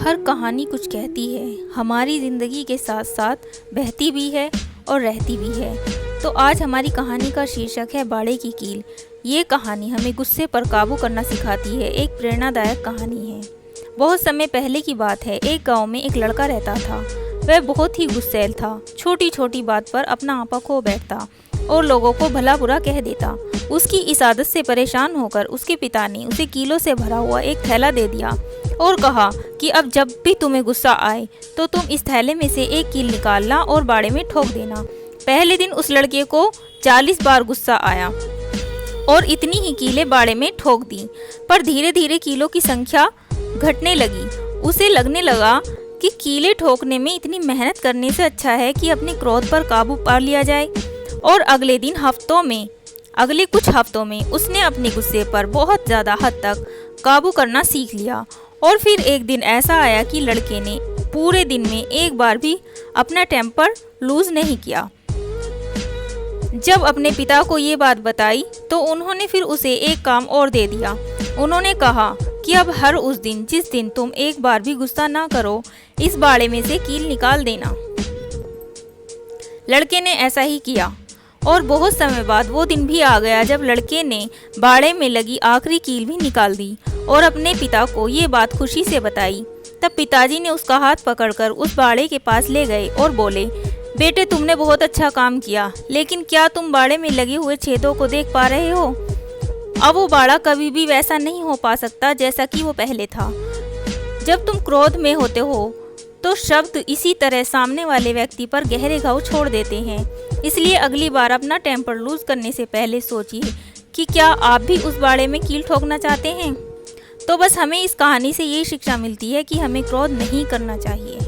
हर कहानी कुछ कहती है, हमारी ज़िंदगी के साथ साथ बहती भी है और रहती भी है। तो आज हमारी कहानी का शीर्षक है बाड़े की कील। ये कहानी हमें गुस्से पर काबू करना सिखाती है। एक प्रेरणादायक कहानी है। बहुत समय पहले की बात है। एक गांव में एक लड़का रहता था। वह बहुत ही गुस्सैल था। छोटी छोटी बात पर अपना आपा खो बैठता और लोगों को भला बुरा कह देता। उसकी इस आदत से परेशान होकर उसके पिता ने उसे कीलों से भरा हुआ एक थैला दे दिया और कहा कि अब जब भी तुम्हें गुस्सा आए तो तुम इस थैले में से एक कील निकालना और बाड़े में ठोक देना। पहले दिन उस लड़के को 40 बार गुस्सा आया और इतनी ही कीलें बाड़े में ठोक दी। पर धीरे धीरे कीलों की संख्या घटने लगी। उसे लगने लगा कि कीलें ठोकने में इतनी मेहनत करने से अच्छा है कि अपने क्रोध पर काबू पा लिया जाए। और अगले कुछ हफ्तों में उसने अपने गुस्से पर बहुत ज़्यादा हद तक काबू करना सीख लिया। और फिर एक दिन ऐसा आया कि लड़के ने पूरे दिन में एक बार भी अपना टेम्पर लूज नहीं किया। जब अपने पिता को ये बात बताई तो उन्होंने फिर उसे एक काम और दे दिया। उन्होंने कहा कि अब हर उस दिन जिस दिन तुम एक बार भी गुस्सा ना करो, इस बाड़े में से कील निकाल देना। लड़के ने ऐसा ही किया और बहुत समय बाद वो दिन भी आ गया जब लड़के ने बाड़े में लगी आखिरी कील भी निकाल दी और अपने पिता को ये बात खुशी से बताई। तब पिताजी ने उसका हाथ पकड़कर उस बाड़े के पास ले गए और बोले, बेटे तुमने बहुत अच्छा काम किया, लेकिन क्या तुम बाड़े में लगे हुए छेदों को देख पा रहे हो? अब वो बाड़ा कभी भी वैसा नहीं हो पा सकता जैसा कि वो पहले था। जब तुम क्रोध में होते हो तो शब्द इसी तरह सामने वाले व्यक्ति पर गहरे घाव छोड़ देते हैं। इसलिए अगली बार अपना टेम्पर लूज करने से पहले सोचिए कि क्या आप भी उस बाड़े में कील ठोकना चाहते हैं। तो बस हमें इस कहानी से ये शिक्षा मिलती है कि हमें क्रोध नहीं करना चाहिए।